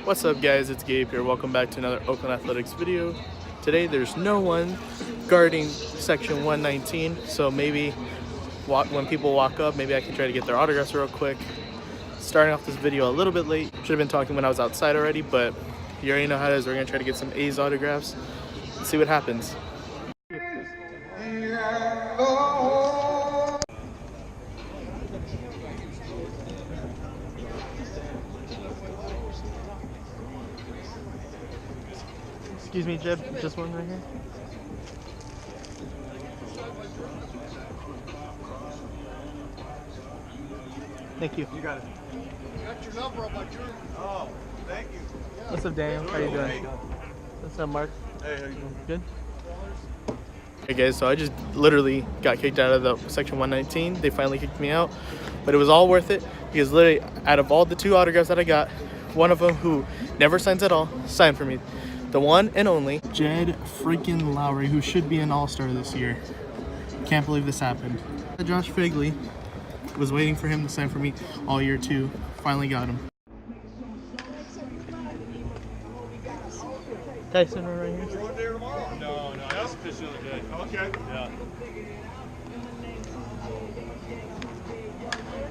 What's up guys, it's Gabe here. Welcome back to another Oakland Athletics video. Today there's no one guarding section 119, so maybe when people walk up, maybe I can try to get their autographs real quick. Starting off this video a little bit late. Should have been talking when I was outside already, but you already know how it is. We're gonna try to get some A's autographs. Let's see what happens. Excuse me, Jed, just one right here. Thank you. You got it. Got your number on my jersey. Oh, thank you. What's up, Daniel? How you doing? What's up, Mark? Hey, how you doing? Good? Hey guys, so I just literally got kicked out of the section 119. They finally kicked me out, but it was all worth it because literally out of all the 2 autographs that I got, one of them who never signs at all signed for me. The one and only Jed freaking Lowrie, who should be an all-star this year. Can't believe this happened. Josh Figley was waiting for him to sign for me all year too. Finally got him. Tyson right here. You going there tomorrow? No, that's official today. Okay. Yeah.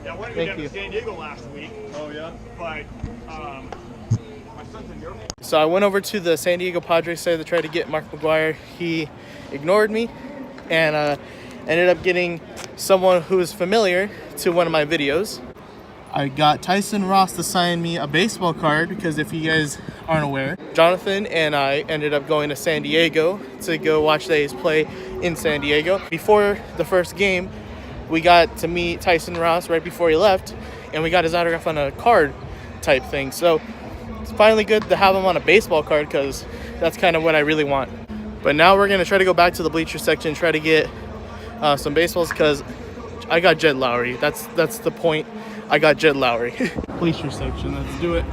Yeah, I wanted to get to San Diego last week. Oh yeah. But my son's in Europe. So I went over to the San Diego Padres side to try to get Mark McGwire. He ignored me and ended up getting someone who is familiar to one of my videos. I got Tyson Ross to sign me a baseball card because if you guys aren't aware, Jonathan and I ended up going to San Diego to go watch the A's play in San Diego. Before the first game, we got to meet Tyson Ross right before he left, and we got his autograph on a card type thing. So it's finally good to have him on a baseball card because that's kind of what I really want. But now we're gonna try to go back to the bleacher section, try to get some baseballs because I got Jed Lowrie. That's the point. I got Jed Lowrie. Bleacher section, let's do it.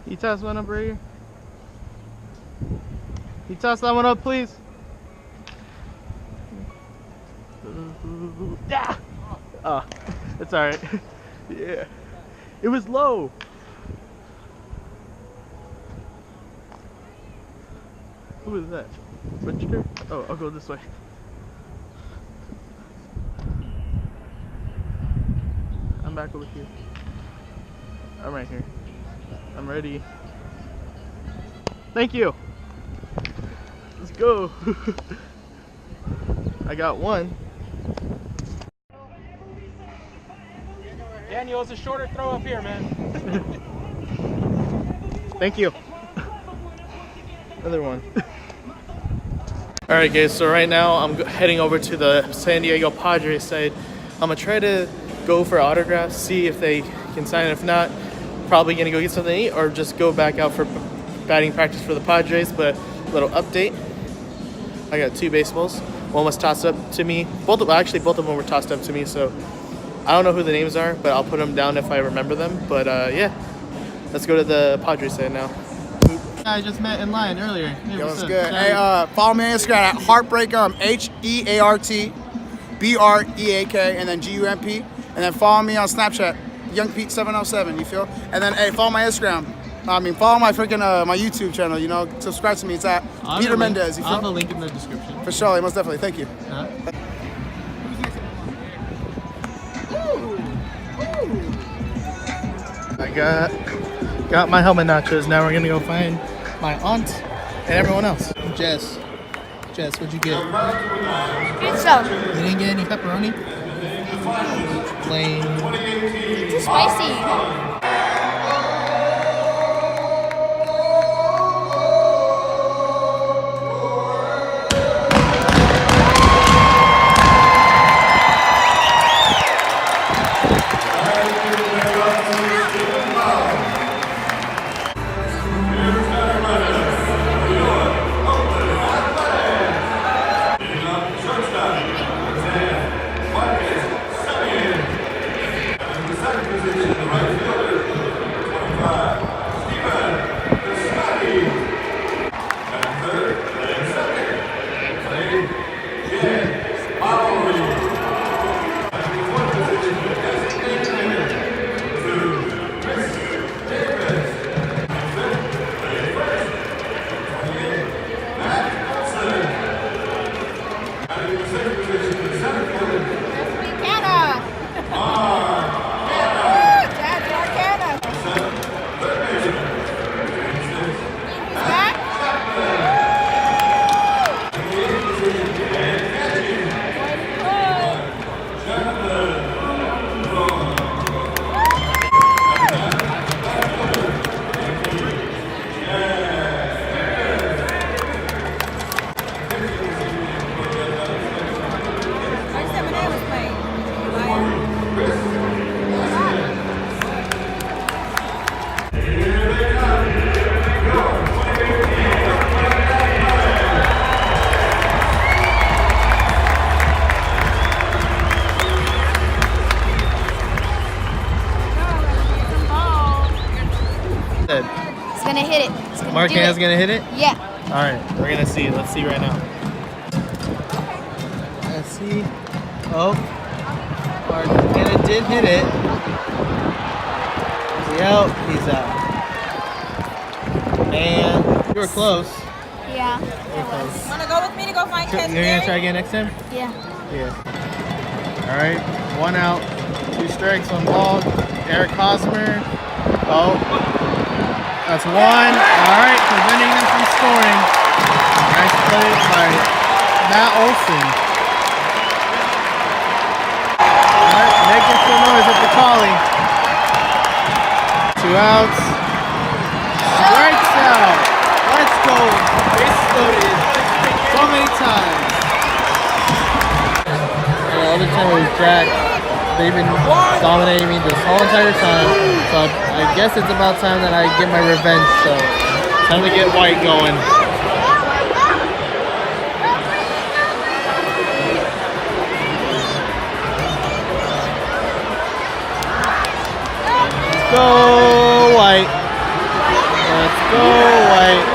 Can you toss one up right here? Can you toss that one up, please? Yeah. Oh, it's all right. Yeah, it was low. Who is that? Register? Oh, I'll go this way. I'm back over here. I'm right here. I'm ready. Thank you. Let's go. I got one. Daniel, it's a shorter throw up here, man. Thank you. Another one. Alright guys, so right now I'm heading over to the San Diego Padres side. I'm gonna try to go for autographs, see if they can sign. If not, probably gonna go get something to eat or just go back out for batting practice for the Padres. But little update, I got 2 baseballs. One was tossed up to me. Both of them were tossed up to me, so I don't know who the names are, but I'll put them down if I remember them. But yeah, let's go to the Padres side now. I just met in line earlier. Hey, what's good? Hey, follow me on Instagram at Heartbreak, HEARTBREAK, and then GUMP. And then follow me on Snapchat, YoungPete707, you feel? And then, hey, follow my Instagram. Follow my freaking, my YouTube channel, you know? Subscribe to me. It's at Peter Mendez, you feel? I'll have a link in the description. For sure, most definitely. Thank you. I got my helmet nachos. Now we're gonna go find my aunt and everyone else. Jess, what'd you get? Pizza. You didn't get any pepperoni? Plain. Too spicy. Position, the right fielder. Marquez gonna hit it? Yeah. All right, we're gonna see. Let's see right now. Let's see. Oh, Marquez did hit it. Is he out? He's out. And you were close. Yeah. Wanna go with me to go find You're gonna try again next time? Yeah. Yeah. All right, 1 out, 2 strikes, 1 ball. Eric Hosmer. Oh, that's 1. All right, preventing them from scoring. Nice play by Matt Olson. All right, making some noise at the collie. 2 outs. Strikes out. Let's go. Base loaded so many times. And the other time it was Jack. They've been dominating me this whole entire time. So I guess it's about time that I get my revenge. So time to get White going. Let's go White. Let's go White.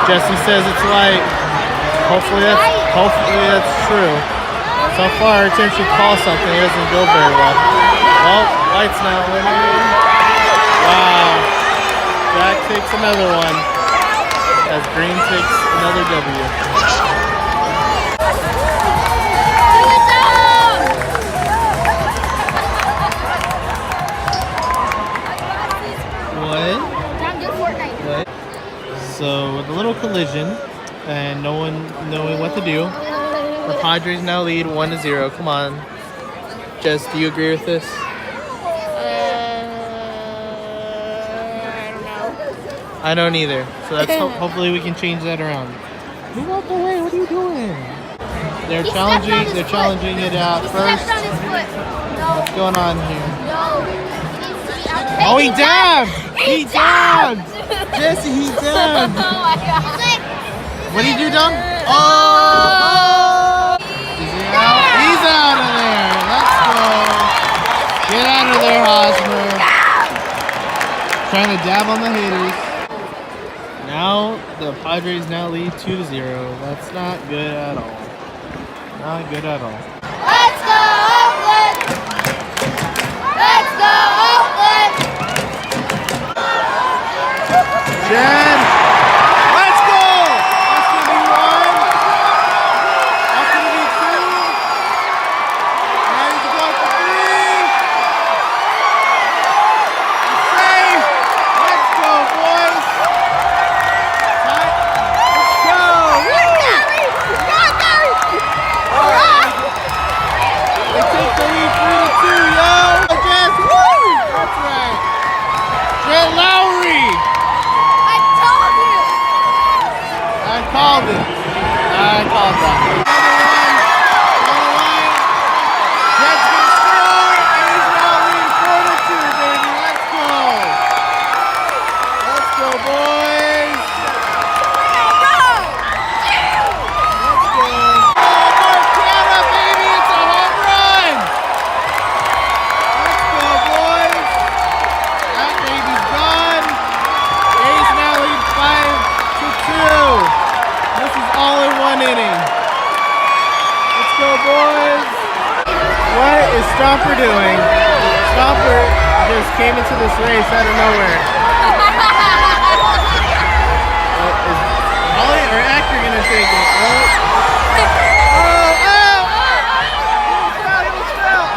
Jesse says it's White. Hopefully that's true. So far, Tim should call something. It doesn't go very well. Well, White's now winning. Wow. Jack takes another one as Green takes another W. What? Time to do Fortnite. What? So, with a little collision and no one knowing what to do, the Padres now lead 1-0. Come on. Jess, do you agree with this? I don't know. I don't either. So that's hopefully we can change that around. Move out the way. What are you doing? They're challenging it out first. Stepped on his foot. No. What's going on here? No. Oh, he dabbed! He dabbed! Jesse, he dabbed! Oh my god. What did you do, Dom? Oh! Is he out? He's out of there. Let's go. Get out of there, Hosmer. Trying to dab on the haters. Now the Padres now lead 2-0. That's not good at all. Not good at all. Let's go Oakland! Let's go Oakland! Jen! Let's go! That's gonna be 1. That's gonna be 2. Ready to go for 3. Safe! Let's go, boys! Let's go! We take the lead 3-2, yo! Jess, woo! That's right. Jen Lowrie! I told you! I called it. I called that. Another one. Jets gonna score, and he's now leading 4-2, baby. Let's go. Let's go, boys. Let's go. Oh, Marquetta, baby. It's a home run. Let's go, boys. That baby's gone. A's now lead 5-2. This is all in 1 inning. Let's go, boys. What is Stomper doing? Stomper just came into this race out of nowhere. Is Holly or Actor gonna take it? He almost fell.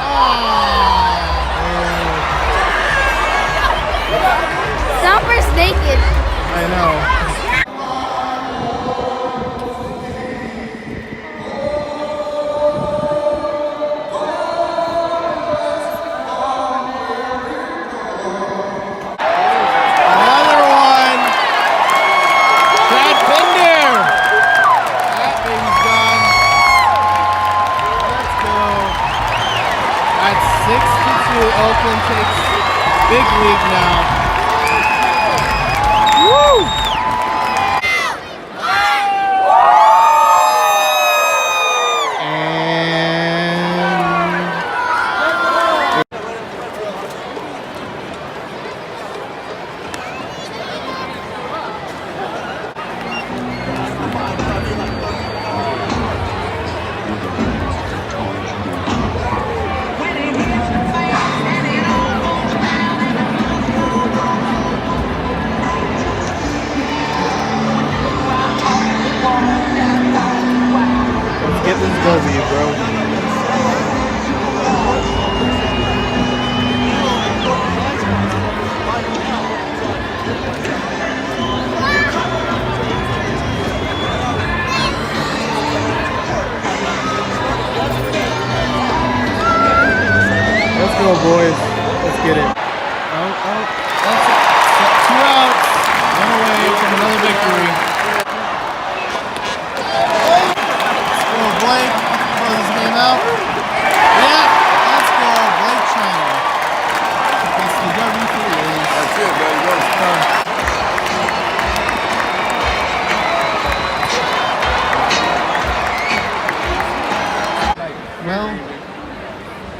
Stomper's naked. I know. Another one. Brad Pinder. That baby's gone. Let's go. That's 6-2. Oakland takes big lead now. Woo! W, bro. Let's go, boys. Let's get it. Oh, that's it. 2 outs. One away from another victory. Let's go, Blake. Close this game out. Yeah, let's go, Blake China. That's the W for the A's. That's it, man. Well,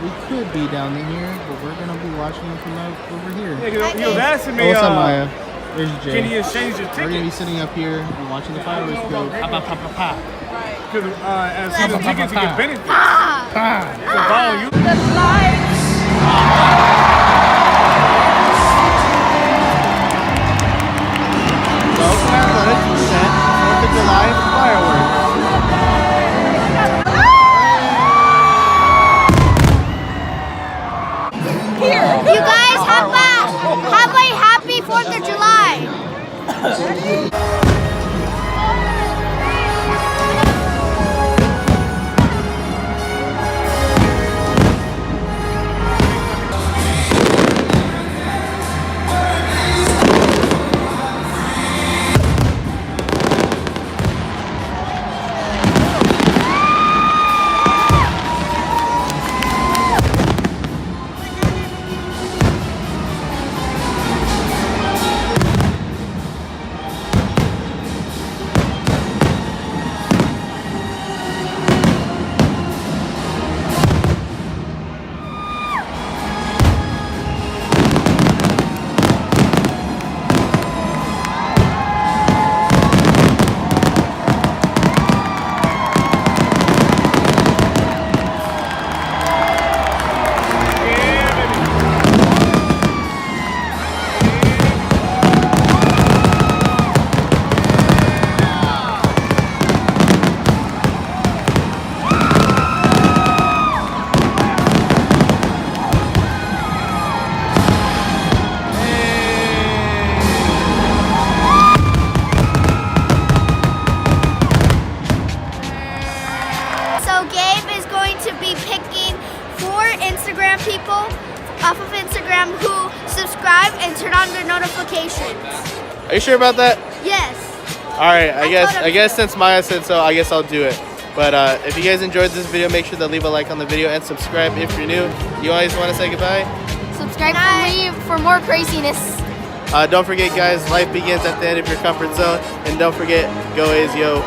we could be down in here, but we're gonna be watching it from over here. He was asking Oh, me, what's up, Maya? There's can Jay. you exchange your We're gonna ticket? be sitting up here and watching the fireworks go. Pa pa pa pa pa. Because as season tickets, you get benefits. Pa. So follow you. So, Athletics present 4th of July fireworks. You guys have a happy 4th of July. Instagram people off of Instagram who subscribe and turn on their notifications. Are you sure about that? Yes. All right, I told him guess so. since Maya said so, I guess I'll do it. But if you guys enjoyed this video, make sure to leave a like on the video and subscribe if you're new. You always want to say goodbye? Subscribe for me for more craziness. Don't forget, guys, life begins at the end of your comfort zone. And don't forget, go A's, yo.